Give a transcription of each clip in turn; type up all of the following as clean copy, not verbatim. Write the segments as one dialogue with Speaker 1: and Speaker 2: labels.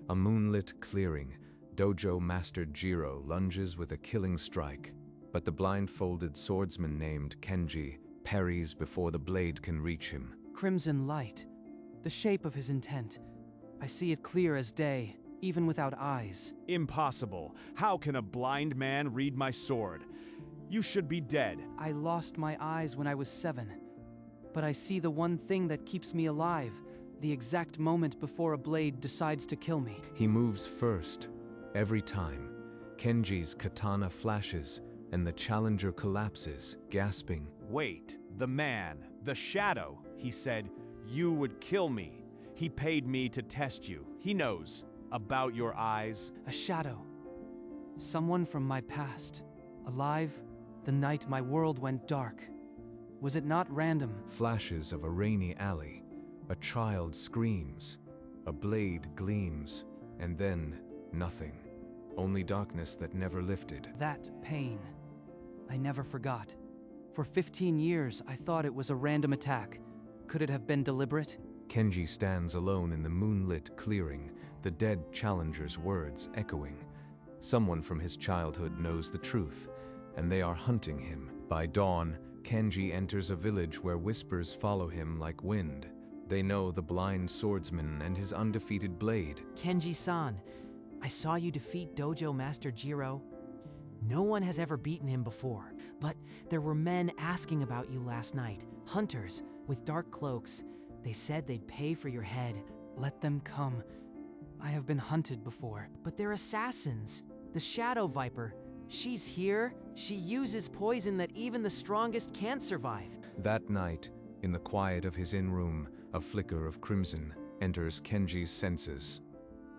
Speaker 1: A moonlit clearing, Dojo Master Jiro lunges with a killing strike, but the blindfolded swordsman named Kenji parries before the blade can reach him.
Speaker 2: Crimson light. The shape of his intent. I see it clear as day, even without eyes.
Speaker 3: Impossible. How can a blind man read my sword? You should be dead.
Speaker 2: I lost my eyes when I was 7. But I see the one thing that keeps me alive, the exact moment before a blade decides to kill me.
Speaker 1: He moves first. Every time, Kenji's katana flashes, and the challenger collapses, gasping.
Speaker 3: Wait, the man, the shadow, he said, you would kill me. He paid me to test you. He knows about your eyes.
Speaker 2: A shadow. Someone from my past. Alive, the night my world went dark. Was it not random?
Speaker 1: Flashes of a rainy alley. A child screams. A blade gleams. And then, nothing. Only darkness that never lifted.
Speaker 2: That pain. I never forgot. For 15 years, I thought it was a random attack. Could it have been deliberate?
Speaker 1: Kenji stands alone in the moonlit clearing, the dead challenger's words echoing. Someone from his childhood knows the truth, and they are hunting him. By dawn, Kenji enters a village where whispers follow him like wind. They know the blind swordsman and his undefeated blade.
Speaker 4: Kenji-san, I saw you defeat Dojo Master Jiro. No one has ever beaten him before, but there were men asking about you last night. Hunters with dark cloaks. They said they'd pay for your head.
Speaker 2: Let them come. I have been hunted before.
Speaker 4: But they're assassins. The Shadow Viper. She's here. She uses poison that even the strongest can't survive.
Speaker 1: That night, in the quiet of his inn room, a flicker of crimson enters Kenji's senses.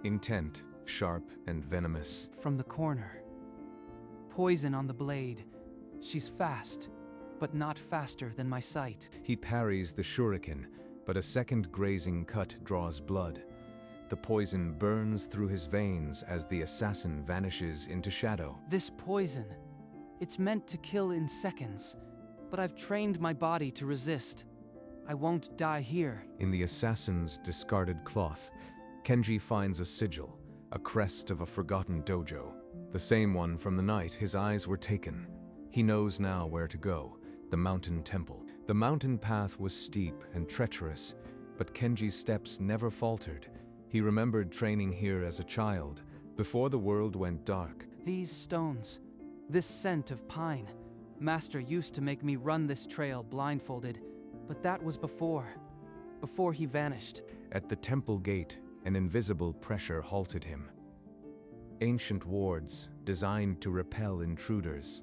Speaker 1: Intent, sharp and venomous.
Speaker 2: From the corner. Poison on the blade. She's fast, but not faster than my sight.
Speaker 1: He parries the shuriken, but a second grazing cut draws blood. The poison burns through his veins as the assassin vanishes into shadow.
Speaker 2: This poison, it's meant to kill in seconds, but I've trained my body to resist. I won't die here.
Speaker 1: In the assassin's discarded cloth, Kenji finds a sigil, a crest of a forgotten dojo. The same one from the night his eyes were taken. He knows now where to go, the mountain temple. The mountain path was steep and treacherous, but Kenji's steps never faltered. He remembered training here as a child, before the world went dark.
Speaker 2: These stones, this scent of pine. Master used to make me run this trail blindfolded, but that was before he vanished.
Speaker 1: At the temple gate, an invisible pressure halted him. Ancient wards designed to repel intruders.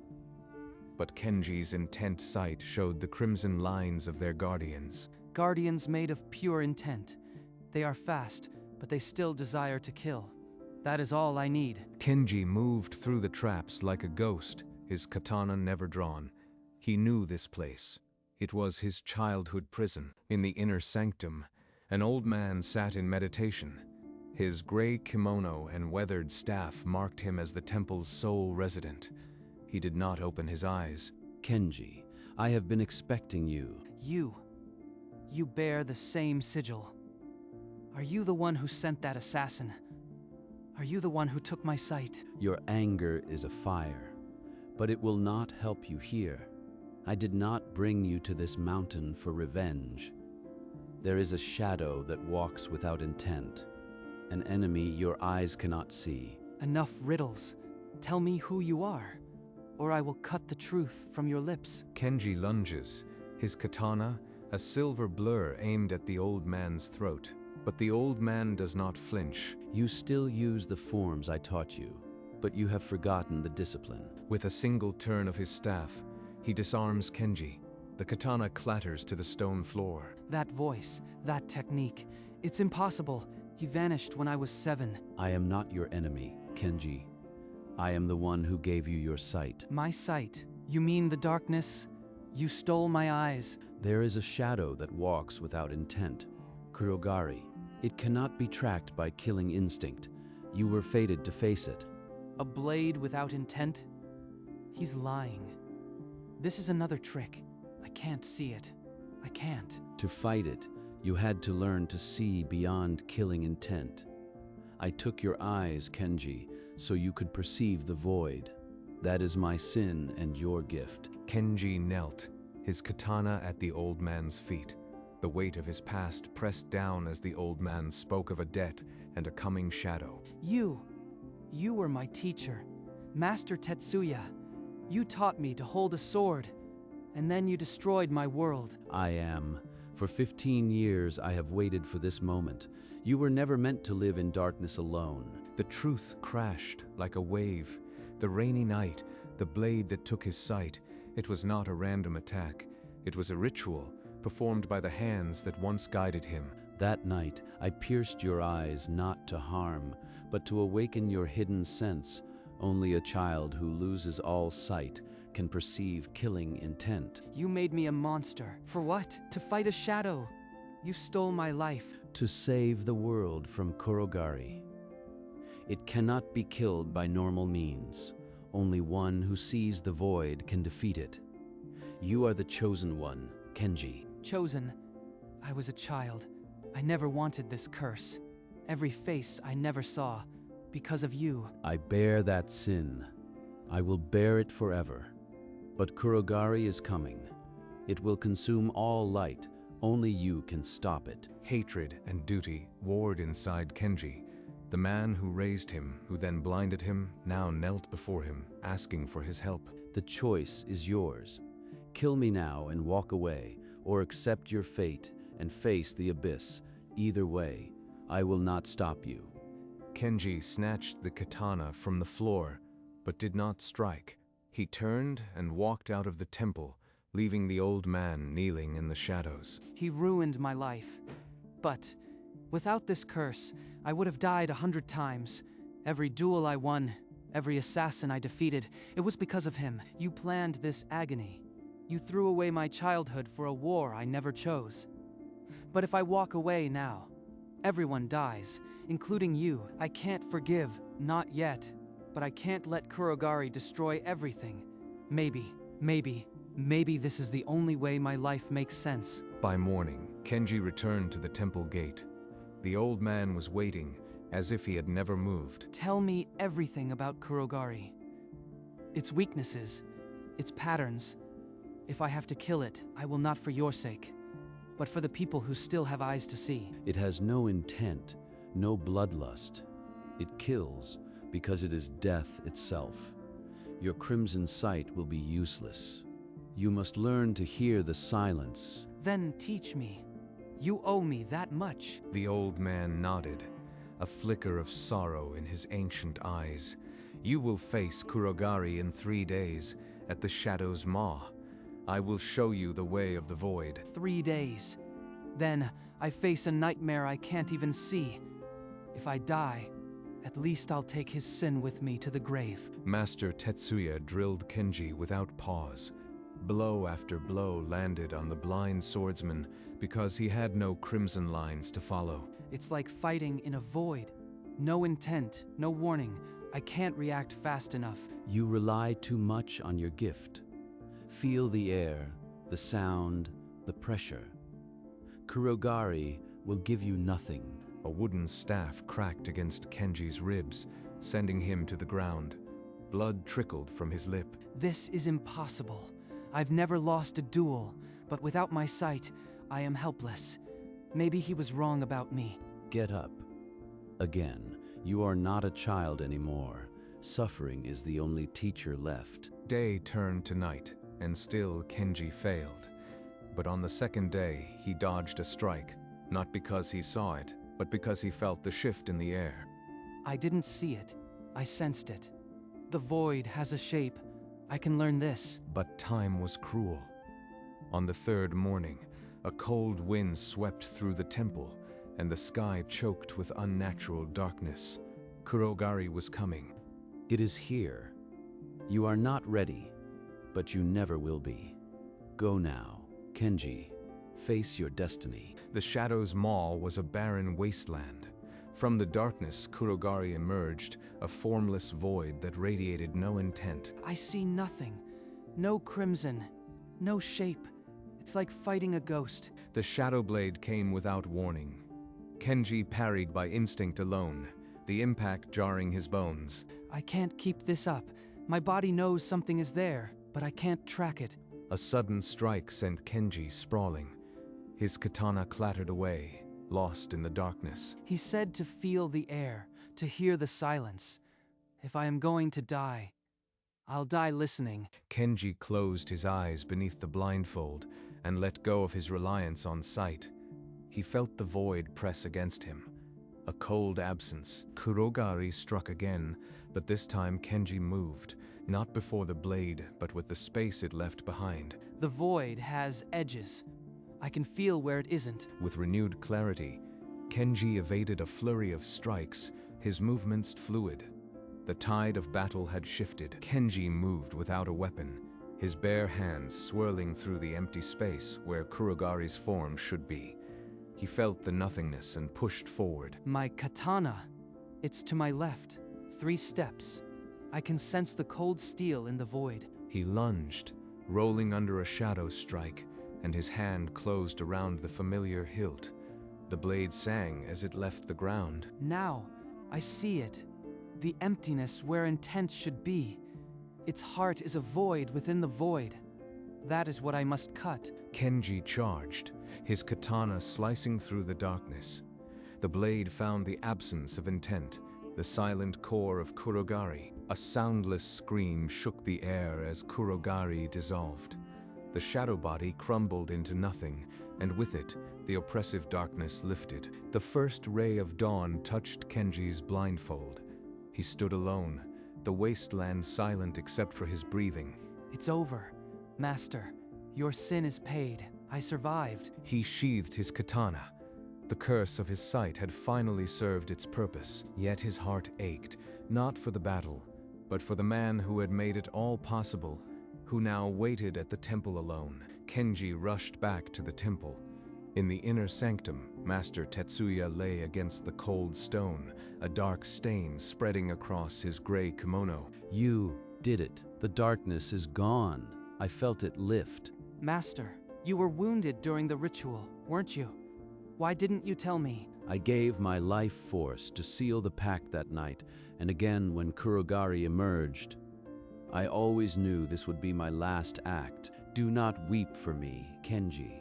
Speaker 1: But Kenji's intent sight showed the crimson lines of their guardians.
Speaker 2: Guardians made of pure intent. They are fast, but they still desire to kill. That is all I need.
Speaker 1: Kenji moved through the traps like a ghost, his katana never drawn. He knew this place. It was his childhood prison. In the inner sanctum, an old man sat in meditation. His gray kimono and weathered staff marked him as the temple's sole resident. He did not open his eyes.
Speaker 5: Kenji, I have been expecting you.
Speaker 2: You bear the same sigil. Are you the one who sent that assassin? Are you the one who took my sight?
Speaker 5: Your anger is a fire, but it will not help you here. I did not bring you to this mountain for revenge. There is a shadow that walks without intent, an enemy your eyes cannot see.
Speaker 2: Enough riddles. Tell me who you are, or I will cut the truth from your lips.
Speaker 1: Kenji lunges, his katana, a silver blur aimed at the old man's throat. But the old man does not flinch.
Speaker 5: You still use the forms I taught you, but you have forgotten the discipline.
Speaker 1: With a single turn of his staff, he disarms Kenji. The katana clatters to the stone floor.
Speaker 2: That voice, that technique, it's impossible. He vanished when I was 7.
Speaker 5: I am not your enemy, Kenji. I am the one who gave you your sight.
Speaker 2: My sight? You mean the darkness? You stole my eyes.
Speaker 5: There is a shadow that walks without intent. Kurogari. It cannot be tracked by killing instinct. You were fated to face it.
Speaker 2: A blade without intent? He's lying. This is another trick. I can't see it. I can't.
Speaker 5: To fight it, you had to learn to see beyond killing intent. I took your eyes, Kenji, so you could perceive the void. That is my sin and your gift.
Speaker 1: Kenji knelt, his katana at the old man's feet. The weight of his past pressed down as the old man spoke of a debt and a coming shadow.
Speaker 2: You were my teacher, Master Tetsuya. You taught me to hold a sword, and then you destroyed my world.
Speaker 5: I am. For 15 years I have waited for this moment. You were never meant to live in darkness alone.
Speaker 1: The truth crashed like a wave. The rainy night, the blade that took his sight. It was not a random attack. It was a ritual, performed by the hands that once guided him.
Speaker 5: That night, I pierced your eyes not to harm, but to awaken your hidden sense. Only a child who loses all sight can perceive killing intent.
Speaker 2: You made me a monster. For what? To fight a shadow. You stole my life.
Speaker 5: To save the world from Kurogari. It cannot be killed by normal means. Only one who sees the void can defeat it. You are the chosen one, Kenji.
Speaker 2: Chosen? I was a child. I never wanted this curse. Every face I never saw. Because of you.
Speaker 5: I bear that sin. I will bear it forever. But Kurogari is coming. It will consume all light. Only you can stop it.
Speaker 1: Hatred and duty warred inside Kenji. The man who raised him, who then blinded him, now knelt before him, asking for his help.
Speaker 5: The choice is yours. Kill me now and walk away, or accept your fate and face the abyss. Either way, I will not stop you.
Speaker 1: Kenji snatched the katana from the floor, but did not strike. He turned and walked out of the temple, leaving the old man kneeling in the shadows.
Speaker 2: He ruined my life. But without this curse, I would have died 100 times. Every duel I won, every assassin I defeated, it was because of him. You planned this agony. You threw away my childhood for a war I never chose. But if I walk away now, everyone dies, including you. I can't forgive, not yet. But I can't let Kurogari destroy everything. Maybe this is the only way my life makes sense.
Speaker 1: By morning, Kenji returned to the temple gate. The old man was waiting, as if he had never moved.
Speaker 2: Tell me everything about Kurogari. Its weaknesses, its patterns. If I have to kill it, I will not for your sake, but for the people who still have eyes to see.
Speaker 5: It has no intent, no bloodlust. It kills because it is death itself. Your crimson sight will be useless. You must learn to hear the silence.
Speaker 2: Then teach me. You owe me that much.
Speaker 1: The old man nodded, a flicker of sorrow in his ancient eyes. You will face Kurogari in 3 days, at the Shadow's Maw. I will show you the way of the void.
Speaker 2: 3 days. Then I face a nightmare I can't even see. If I die, at least I'll take his sin with me to the grave.
Speaker 1: Master Tetsuya drilled Kenji without pause. Blow after blow landed on the blind swordsman because he had no crimson lines to follow.
Speaker 2: It's like fighting in a void. No intent, no warning. I can't react fast enough.
Speaker 5: You rely too much on your gift. Feel the air, the sound, the pressure. Kurogari will give you nothing.
Speaker 1: A wooden staff cracked against Kenji's ribs, sending him to the ground. Blood trickled from his lip.
Speaker 2: This is impossible. I've never lost a duel, but without my sight, I am helpless. Maybe he was wrong about me.
Speaker 5: Get up. Again, you are not a child anymore. Suffering is the only teacher left.
Speaker 1: Day turned to night, and still Kenji failed. But on the second day, he dodged a strike, not because he saw it, but because he felt the shift in the air.
Speaker 2: I didn't see it. I sensed it. The void has a shape. I can learn this.
Speaker 1: But time was cruel. On the third morning, a cold wind swept through the temple, and the sky choked with unnatural darkness. Kurogari was coming.
Speaker 5: It is here. You are not ready, but you never will be. Go now, Kenji. Face your destiny.
Speaker 1: The Shadow's Maw was a barren wasteland. From the darkness, Kurogari emerged, a formless void that radiated no intent.
Speaker 2: I see nothing. No crimson. No shape. It's like fighting a ghost.
Speaker 1: The Shadow Blade came without warning. Kenji parried by instinct alone, the impact jarring his bones.
Speaker 2: I can't keep this up. My body knows something is there, but I can't track it.
Speaker 1: A sudden strike sent Kenji sprawling. His katana clattered away, lost in the darkness.
Speaker 2: He said to feel the air, to hear the silence. If I am going to die, I'll die listening.
Speaker 1: Kenji closed his eyes beneath the blindfold and let go of his reliance on sight. He felt the void press against him. A cold absence. Kurogari struck again, but this time Kenji moved, not before the blade, but with the space it left behind.
Speaker 2: The void has edges. I can feel where it isn't.
Speaker 1: With renewed clarity, Kenji evaded a flurry of strikes, his movements fluid. The tide of battle had shifted. Kenji moved without a weapon, his bare hands swirling through the empty space where Kurogari's form should be. He felt the nothingness and pushed forward.
Speaker 2: My katana. It's to my left. 3 steps. I can sense the cold steel in the void.
Speaker 1: He lunged, rolling under a shadow strike, and his hand closed around the familiar hilt. The blade sang as it left the ground.
Speaker 2: Now, I see it. The emptiness where intent should be. Its heart is a void within the void. That is what I must cut.
Speaker 1: Kenji charged, his katana slicing through the darkness. The blade found the absence of intent, the silent core of Kurogari. A soundless scream shook the air as Kurogari dissolved. The shadow body crumbled into nothing, and with it, the oppressive darkness lifted. The first ray of dawn touched Kenji's blindfold. He stood alone, the wasteland silent except for his breathing.
Speaker 2: It's over. Master, your sin is paid. I survived.
Speaker 1: He sheathed his katana. The curse of his sight had finally served its purpose, yet his heart ached, not for the battle, but for the man who had made it all possible, who now waited at the temple alone. Kenji rushed back to the temple. In the inner sanctum, Master Tetsuya lay against the cold stone, a dark stain spreading across his gray kimono.
Speaker 5: You did it. The darkness is gone. I felt it lift.
Speaker 2: Master, you were wounded during the ritual, weren't you? Why didn't you tell me?
Speaker 5: I gave my life force to seal the pact that night, and again when Kurogari emerged. I always knew this would be my last act. Do not weep for me, Kenji.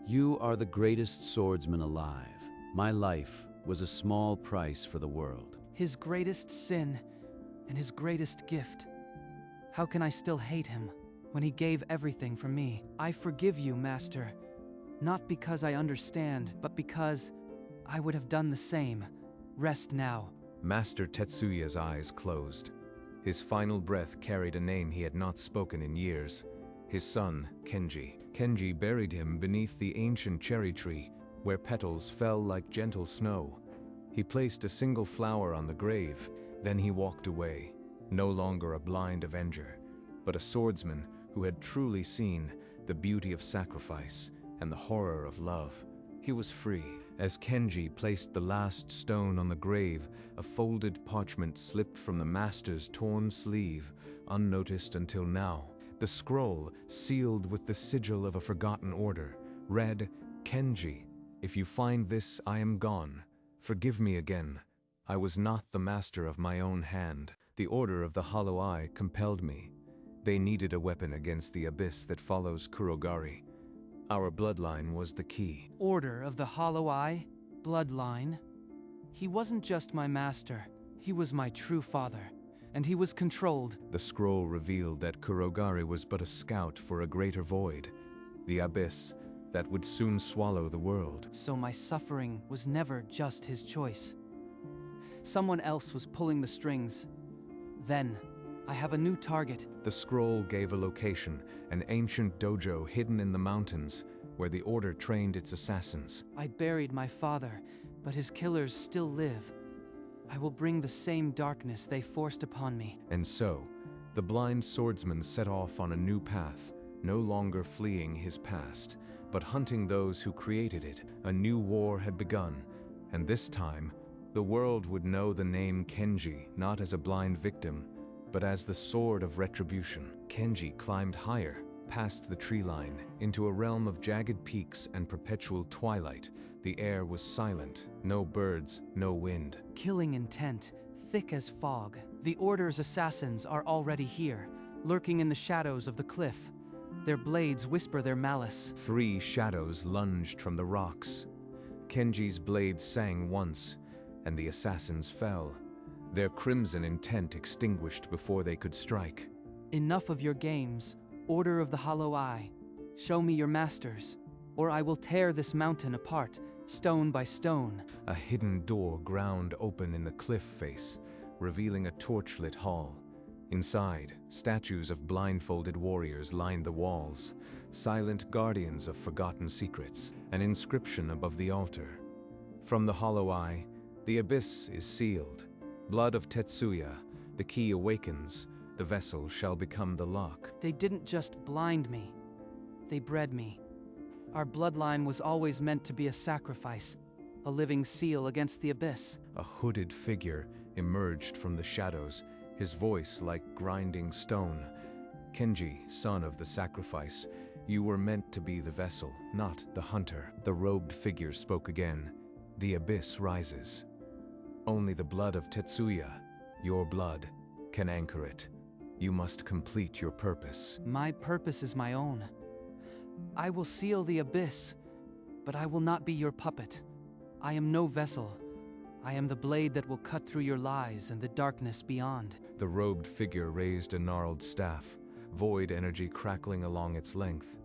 Speaker 5: You are the greatest swordsman alive. My life was a small price for the world.
Speaker 2: His greatest sin and his greatest gift. How can I still hate him when he gave everything for me? I forgive you, Master. Not because I understand, but because I would have done the same. Rest now.
Speaker 1: Master Tetsuya's eyes closed. His final breath carried a name he had not spoken in years. His son, Kenji. Kenji buried him beneath the ancient cherry tree, where petals fell like gentle snow. He placed a single flower on the grave, then he walked away, no longer a blind avenger, but a swordsman who had truly seen the beauty of sacrifice and the horror of love. He was free. As Kenji placed the last stone on the grave, a folded parchment slipped from the master's torn sleeve, unnoticed until now. The scroll, sealed with the sigil of a forgotten order, read, "Kenji, if you find this, I am gone. Forgive me again. I was not the master of my own hand. The order of the Hollow Eye compelled me. They needed a weapon against the abyss that follows Kurogari. Our bloodline was the key."
Speaker 2: Order of the Hollow Eye? Bloodline? He wasn't just my master. He was my true father. And he was controlled.
Speaker 1: The scroll revealed that Kurogari was but a scout for a greater void, the abyss that would soon swallow the world.
Speaker 2: So my suffering was never just his choice. Someone else was pulling the strings. Then, I have a new target.
Speaker 1: The scroll gave a location, an ancient dojo hidden in the mountains, where the Order trained its assassins.
Speaker 2: I buried my father, but his killers still live. I will bring the same darkness they forced upon me.
Speaker 1: And so, the blind swordsman set off on a new path, no longer fleeing his past, but hunting those who created it. A new war had begun, and this time, the world would know the name Kenji not as a blind victim, but as the sword of retribution. Kenji climbed higher, past the tree line, into a realm of jagged peaks and perpetual twilight. The air was silent, no birds, no wind.
Speaker 2: Killing intent, thick as fog. The Order's assassins are already here, lurking in the shadows of the cliff. Their blades whisper their malice.
Speaker 1: 3 shadows lunged from the rocks. Kenji's blade sang once, and the assassins fell, their crimson intent extinguished before they could strike.
Speaker 2: Enough of your games, Order of the Hollow Eye. Show me your masters, or I will tear this mountain apart, stone by stone.
Speaker 1: A hidden door ground open in the cliff face, revealing a torchlit hall. Inside, statues of blindfolded warriors lined the walls, silent guardians of forgotten secrets, an inscription above the altar. From the Hollow Eye, the abyss is sealed. Blood of Tetsuya, the key awakens, the vessel shall become the lock.
Speaker 2: They didn't just blind me, they bred me. Our bloodline was always meant to be a sacrifice, a living seal against the abyss.
Speaker 1: A hooded figure emerged from the shadows, his voice like grinding stone. Kenji, son of the sacrifice, you were meant to be the vessel, not the hunter. The robed figure spoke again. The abyss rises. Only the blood of Tetsuya, your blood, can anchor it. You must complete your purpose.
Speaker 2: My purpose is my own. I will seal the abyss, but I will not be your puppet. I am no vessel. I am the blade that will cut through your lies and the darkness beyond.
Speaker 1: The robed figure raised a gnarled staff, void energy crackling along its length.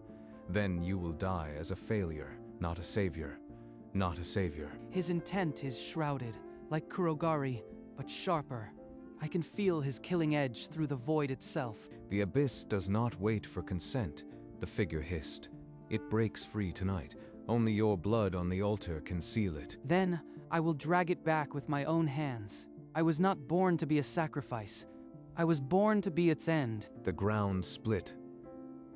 Speaker 1: Then you will die as a failure, not a savior. Not a savior.
Speaker 2: His intent is shrouded, like Kurogari, but sharper. I can feel his killing edge through the void itself.
Speaker 1: The abyss does not wait for consent, the figure hissed. It breaks free tonight. Only your blood on the altar can seal it.
Speaker 2: Then I will drag it back with my own hands. I was not born to be a sacrifice. I was born to be its end.
Speaker 1: The ground split.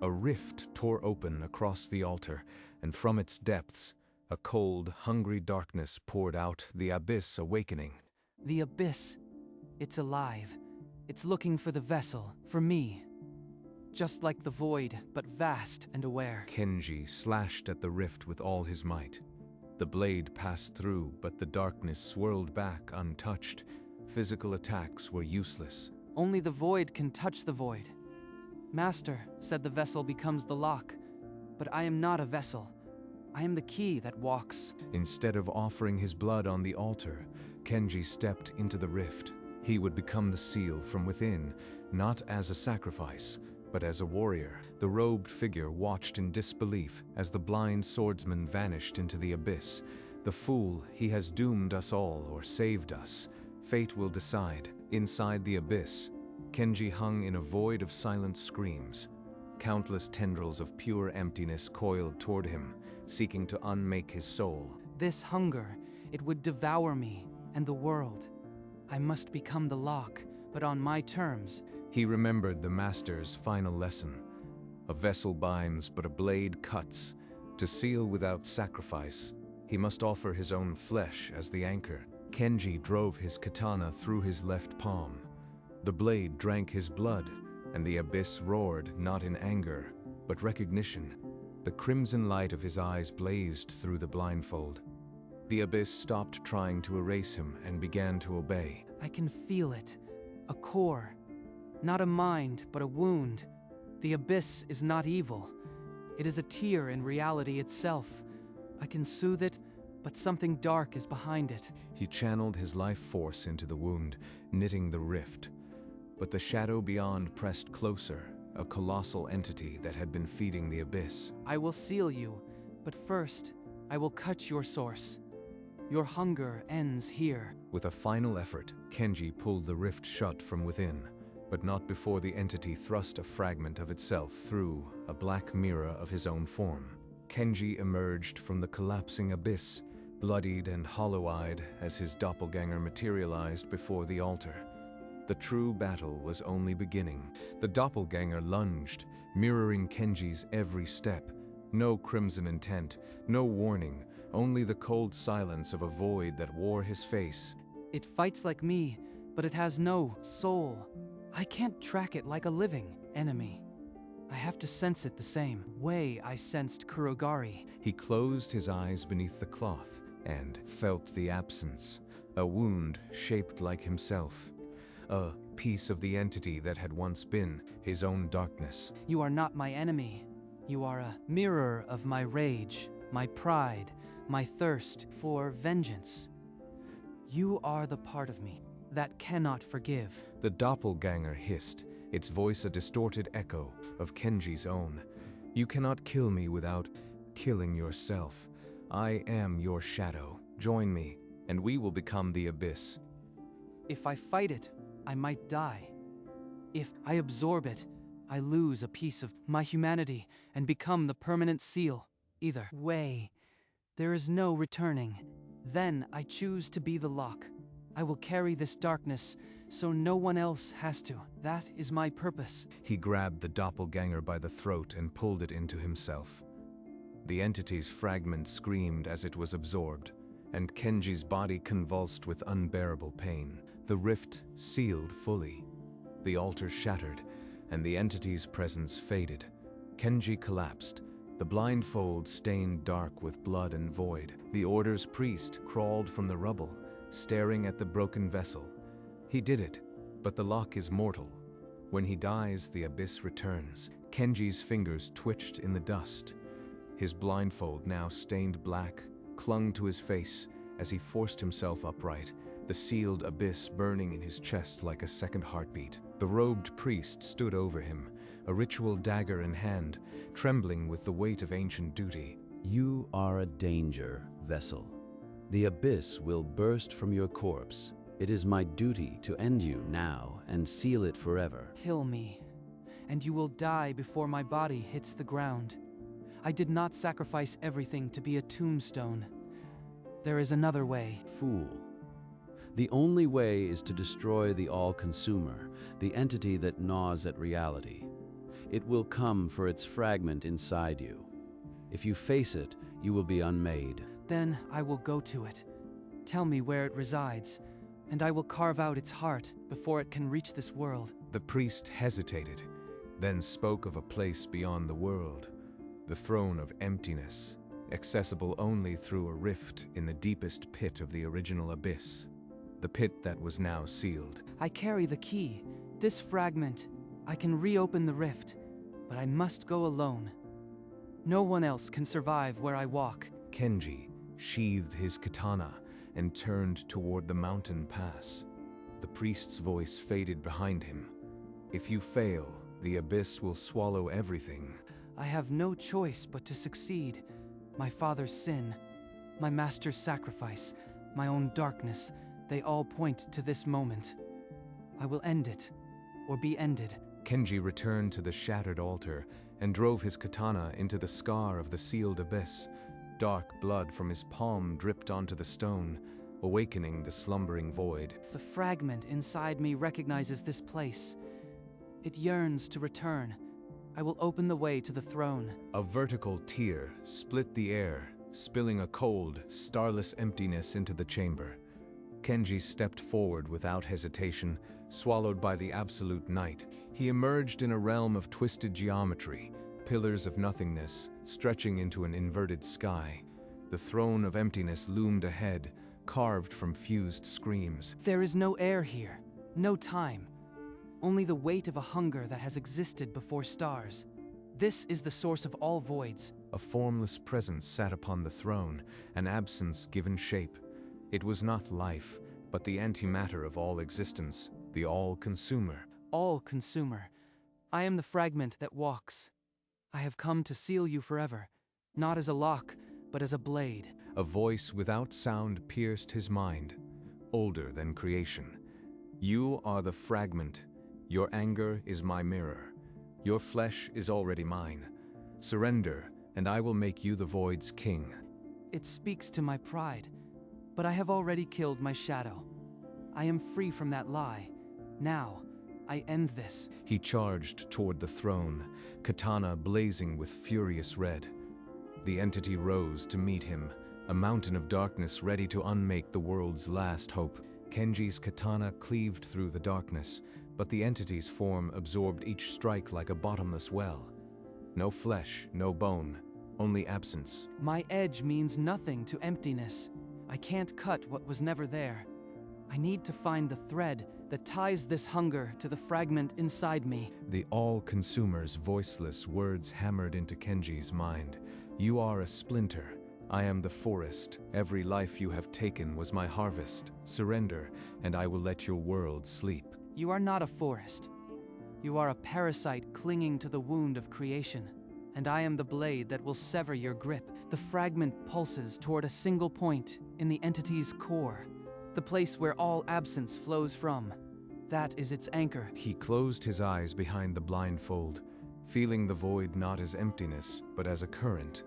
Speaker 1: A rift tore open across the altar, and from its depths, a cold, hungry darkness poured out, the abyss awakening.
Speaker 2: The abyss. It's alive. It's looking for the vessel, for me. Just like the void, but vast and aware.
Speaker 1: Kenji slashed at the rift with all his might. The blade passed through, but the darkness swirled back untouched. Physical attacks were useless.
Speaker 2: Only the void can touch the void. Master said the vessel becomes the lock, but I am not a vessel. I am the key that walks.
Speaker 1: Instead of offering his blood on the altar, Kenji stepped into the rift. He would become the seal from within, not as a sacrifice, but as a warrior. The robed figure watched in disbelief as the blind swordsman vanished into the abyss. The fool, he has doomed us all or saved us. Fate will decide. Inside the abyss, Kenji hung in a void of silent screams. Countless tendrils of pure emptiness coiled toward him, seeking to unmake his soul.
Speaker 2: This hunger, it would devour me and the world. I must become the lock, but on my terms.
Speaker 1: He remembered the master's final lesson. A vessel binds, but a blade cuts. To seal without sacrifice, he must offer his own flesh as the anchor. Kenji drove his katana through his left palm. The blade drank his blood, and the abyss roared, not in anger, but recognition. The crimson light of his eyes blazed through the blindfold. The abyss stopped trying to erase him and began to obey.
Speaker 2: I can feel it. A core. Not a mind, but a wound. The abyss is not evil. It is a tear in reality itself. I can soothe it, but something dark is behind it.
Speaker 1: He channeled his life force into the wound, knitting the rift. But the shadow beyond pressed closer, a colossal entity that had been feeding the abyss.
Speaker 2: I will seal you, but first, I will cut your source. Your hunger ends here.
Speaker 1: With a final effort, Kenji pulled the rift shut from within, but not before the entity thrust a fragment of itself through a black mirror of his own form. Kenji emerged from the collapsing abyss, bloodied and hollow-eyed as his doppelganger materialized before the altar. The true battle was only beginning. The doppelganger lunged, mirroring Kenji's every step. No crimson intent, no warning, only the cold silence of a void that wore his face.
Speaker 2: It fights like me, but it has no soul. I can't track it like a living enemy. I have to sense it the same way I sensed Kurogari.
Speaker 1: He closed his eyes beneath the cloth and felt the absence, a wound shaped like himself, a piece of the entity that had once been his own darkness.
Speaker 2: You are not my enemy. You are a mirror of my rage, my pride, my thirst for vengeance. You are the part of me that cannot forgive.
Speaker 1: The doppelganger hissed, its voice a distorted echo of Kenji's own. You cannot kill me without killing yourself. I am your shadow. Join me, and we will become the abyss.
Speaker 2: If I fight it, I might die. If I absorb it, I lose a piece of my humanity and become the permanent seal. Either way, there is no returning. Then I choose to be the lock. I will carry this darkness so no one else has to. That is my purpose.
Speaker 1: He grabbed the doppelganger by the throat and pulled it into himself. The entity's fragment screamed as it was absorbed, and Kenji's body convulsed with unbearable pain. The rift sealed fully. The altar shattered, and the entity's presence faded. Kenji collapsed, the blindfold stained dark with blood and void. The Order's priest crawled from the rubble, staring at the broken vessel. He did it, but the lock is mortal. When he dies, the abyss returns. Kenji's fingers twitched in the dust. His blindfold, now stained black, clung to his face as he forced himself upright, the sealed abyss burning in his chest like a second heartbeat. The robed priest stood over him, a ritual dagger in hand, trembling with the weight of ancient duty.
Speaker 5: You are a danger, vessel. The abyss will burst from your corpse. It is my duty to end you now and seal it forever.
Speaker 2: Kill me, and you will die before my body hits the ground. I did not sacrifice everything to be a tombstone. There is another way.
Speaker 5: Fool. The only way is to destroy the all-consumer, the entity that gnaws at reality. It will come for its fragment inside you. If you face it, you will be unmade.
Speaker 2: Then I will go to it. Tell me where it resides, and I will carve out its heart before it can reach this world.
Speaker 1: The priest hesitated, then spoke of a place beyond the world, the throne of emptiness, accessible only through a rift in the deepest pit of the original abyss, the pit that was now sealed.
Speaker 2: I carry the key. This fragment, I can reopen the rift, but I must go alone. No one else can survive where I walk.
Speaker 1: Kenji sheathed his katana and turned toward the mountain pass. The priest's voice faded behind him. If you fail, the abyss will swallow everything.
Speaker 2: I have no choice but to succeed. My father's sin, my master's sacrifice, my own darkness, they all point to this moment. I will end it, or be ended.
Speaker 1: Kenji returned to the shattered altar and drove his katana into the scar of the sealed abyss. Dark blood from his palm dripped onto the stone, awakening the slumbering void.
Speaker 2: The fragment inside me recognizes this place. It yearns to return. I will open the way to the throne.
Speaker 1: A vertical tear split the air, spilling a cold, starless emptiness into the chamber. Kenji stepped forward without hesitation, swallowed by the absolute night. He emerged in a realm of twisted geometry, pillars of nothingness, stretching into an inverted sky. The throne of emptiness loomed ahead, carved from fused screams.
Speaker 2: There is no air here, no time. Only the weight of a hunger that has existed before stars. This is the source of all voids.
Speaker 1: A formless presence sat upon the throne, an absence given shape. It was not life, but the antimatter of all existence, the all-consumer.
Speaker 2: All-consumer. I am the fragment that walks. I have come to seal you forever, not as a lock, but as a blade.
Speaker 1: A voice without sound pierced his mind, older than creation. You are the fragment. Your anger is my mirror. Your flesh is already mine. Surrender, and I will make you the Void's king.
Speaker 2: It speaks to my pride, but I have already killed my shadow. I am free from that lie. Now, I end this.
Speaker 1: He charged toward the throne, katana blazing with furious red. The entity rose to meet him, a mountain of darkness ready to unmake the world's last hope. Kenji's katana cleaved through the darkness, but the entity's form absorbed each strike like a bottomless well. No flesh, no bone, only absence.
Speaker 2: My edge means nothing to emptiness. I can't cut what was never there. I need to find the thread that ties this hunger to the fragment inside me.
Speaker 1: The all-consumer's voiceless words hammered into Kenji's mind. You are a splinter. I am the forest. Every life you have taken was my harvest. Surrender, and I will let your world sleep.
Speaker 2: You are not a forest. You are a parasite clinging to the wound of creation. And I am the blade that will sever your grip. The fragment pulses toward a single point in the entity's core, the place where all absence flows from. That is its anchor.
Speaker 1: He closed his eyes behind the blindfold, feeling the void not as emptiness, but as a current.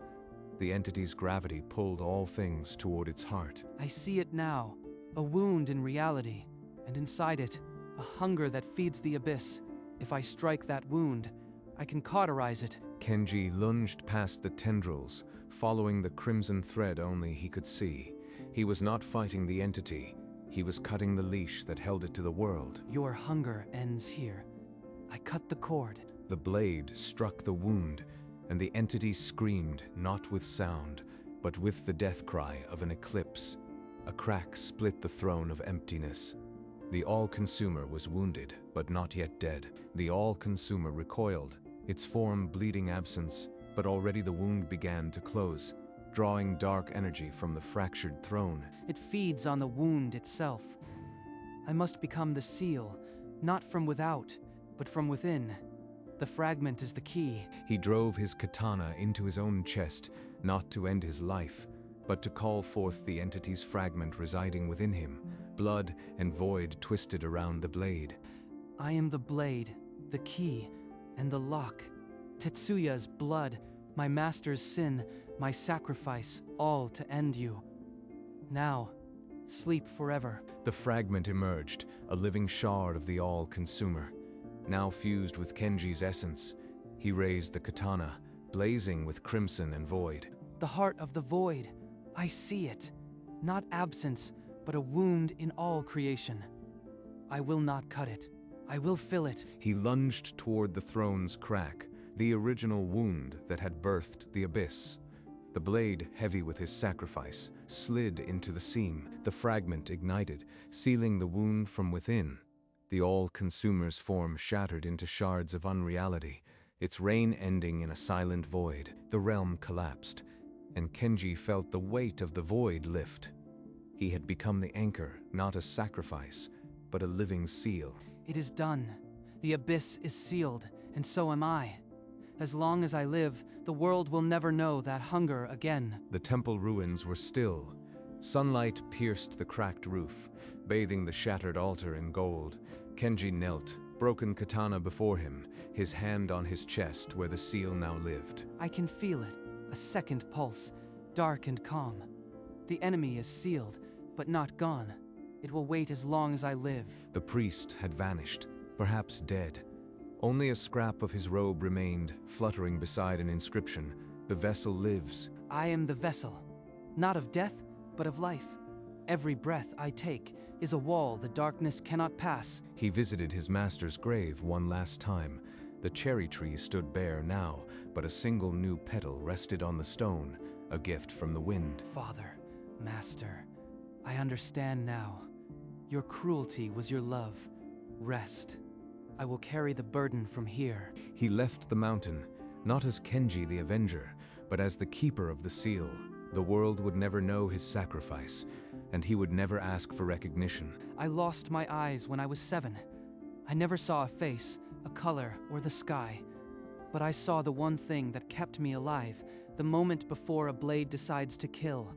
Speaker 1: The entity's gravity pulled all things toward its heart.
Speaker 2: I see it now, a wound in reality, and inside it, a hunger that feeds the abyss. If I strike that wound, I can cauterize it.
Speaker 1: Kenji lunged past the tendrils, following the crimson thread only he could see. He was not fighting the entity. He was cutting the leash that held it to the world.
Speaker 2: Your hunger ends here. I cut the cord.
Speaker 1: The blade struck the wound, and the entity screamed, not with sound, but with the death cry of an eclipse. A crack split the throne of emptiness. The all-consumer was wounded, but not yet dead. The all-consumer recoiled, its form bleeding absence, but already the wound began to close, drawing dark energy from the fractured throne.
Speaker 2: It feeds on the wound itself. I must become the seal, not from without, but from within. The fragment is the key.
Speaker 1: He drove his katana into his own chest, not to end his life, but to call forth the entity's fragment residing within him. Blood and void twisted around the blade.
Speaker 2: I am the blade, the key, and the lock. Tetsuya's blood, my master's sin, my sacrifice, all to end you. Now, sleep forever.
Speaker 1: The fragment emerged, a living shard of the all-consumer. Now fused with Kenji's essence, he raised the katana, blazing with crimson and void.
Speaker 2: The heart of the void. I see it. Not absence, but a wound in all creation. I will not cut it. I will fill it.
Speaker 1: He lunged toward the throne's crack, the original wound that had birthed the abyss. The blade, heavy with his sacrifice, slid into the seam. The fragment ignited, sealing the wound from within. The all-consumer's form shattered into shards of unreality, its reign ending in a silent void. The realm collapsed, and Kenji felt the weight of the void lift. He had become the anchor, not a sacrifice, but a living seal.
Speaker 2: It is done. The abyss is sealed, and so am I. As long as I live, the world will never know that hunger again.
Speaker 1: The temple ruins were still. Sunlight pierced the cracked roof, bathing the shattered altar in gold. Kenji knelt, broken katana before him, his hand on his chest where the seal now lived.
Speaker 2: I can feel it, a second pulse, dark and calm. The enemy is sealed, but not gone. It will wait as long as I live.
Speaker 1: The priest had vanished, perhaps dead. Only a scrap of his robe remained, fluttering beside an inscription. The vessel lives.
Speaker 2: I am the vessel, not of death, but of life. Every breath I take is a wall the darkness cannot pass.
Speaker 1: He visited his master's grave one last time. The cherry tree stood bare now, but a single new petal rested on the stone, a gift from the wind.
Speaker 2: Father, Master, I understand now. Your cruelty was your love. Rest. I will carry the burden from here.
Speaker 1: He left the mountain, not as Kenji the Avenger, but as the keeper of the seal. The world would never know his sacrifice, and he would never ask for recognition.
Speaker 2: I lost my eyes when I was 7. I never saw a face, a color, or the sky. But I saw the one thing that kept me alive, the moment before a blade decides to kill.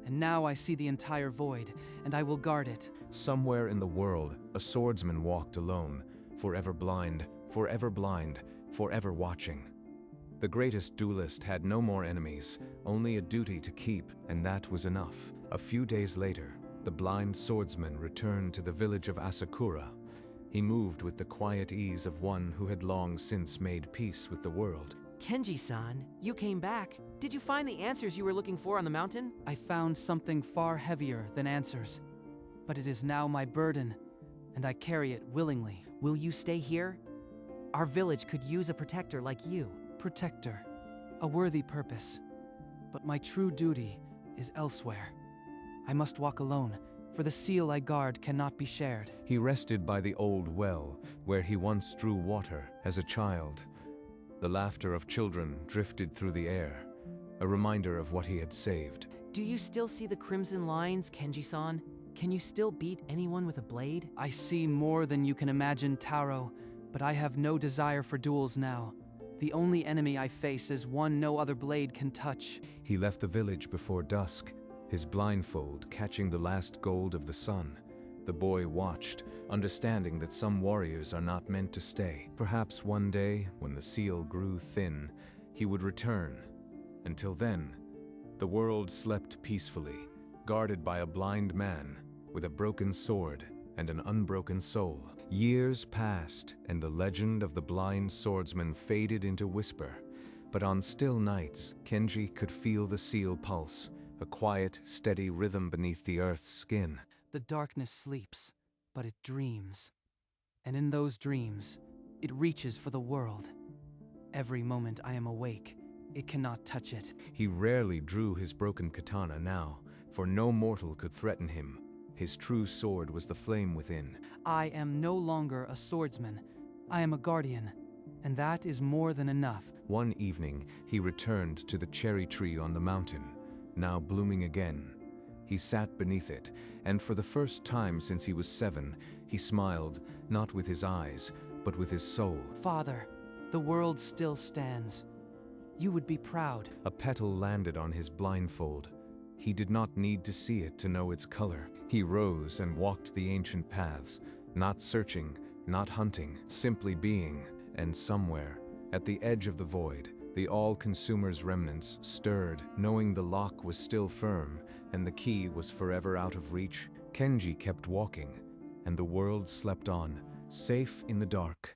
Speaker 2: And now I see the entire void, and I will guard it.
Speaker 1: Somewhere in the world, a swordsman walked alone, forever blind, forever watching. The greatest duelist had no more enemies, only a duty to keep, and that was enough. A few days later, the blind swordsman returned to the village of Asakura. He moved with the quiet ease of one who had long since made peace with the world.
Speaker 4: Kenji-san, you came back. Did you find the answers you were looking for on the mountain?
Speaker 2: I found something far heavier than answers. But it is now my burden, and I carry it willingly.
Speaker 4: Will you stay here? Our village could use a protector like you.
Speaker 2: protector, a worthy purpose. But my true duty is elsewhere. I must walk alone, for the seal I guard cannot be shared.
Speaker 1: He rested by the old well, where he once drew water as a child. The laughter of children drifted through the air, a reminder of what he had saved.
Speaker 4: Do you still see the crimson lines, Kenji-san? Can you still beat anyone with a blade?
Speaker 2: I see more than you can imagine, Taro, but I have no desire for duels now. The only enemy I face is one no other blade can touch.
Speaker 1: He left the village before dusk, his blindfold catching the last gold of the sun. The boy watched, understanding that some warriors are not meant to stay. Perhaps one day, when the seal grew thin, he would return. Until then, the world slept peacefully, guarded by a blind man with a broken sword and an unbroken soul. Years passed, and the legend of the blind swordsman faded into whisper. But on still nights, Kenji could feel the seal pulse, a quiet, steady rhythm beneath the earth's skin.
Speaker 2: The darkness sleeps, but it dreams. And in those dreams, it reaches for the world. Every moment I am awake, it cannot touch it.
Speaker 1: He rarely drew his broken katana now, for no mortal could threaten him. His true sword was the flame within.
Speaker 2: I am no longer a swordsman. I am a guardian, and that is more than enough.
Speaker 1: One evening, he returned to the cherry tree on the mountain, now blooming again. He sat beneath it, and for the first time since he was 7, he smiled, not with his eyes, but with his soul.
Speaker 2: Father, the world still stands. You would be proud.
Speaker 1: A petal landed on his blindfold. He did not need to see it to know its color. He rose and walked the ancient paths, not searching, not hunting, simply being. And somewhere, at the edge of the void, the all-consumer's remnants stirred, knowing the lock was still firm and the key was forever out of reach. Kenji kept walking, and the world slept on, safe in the dark.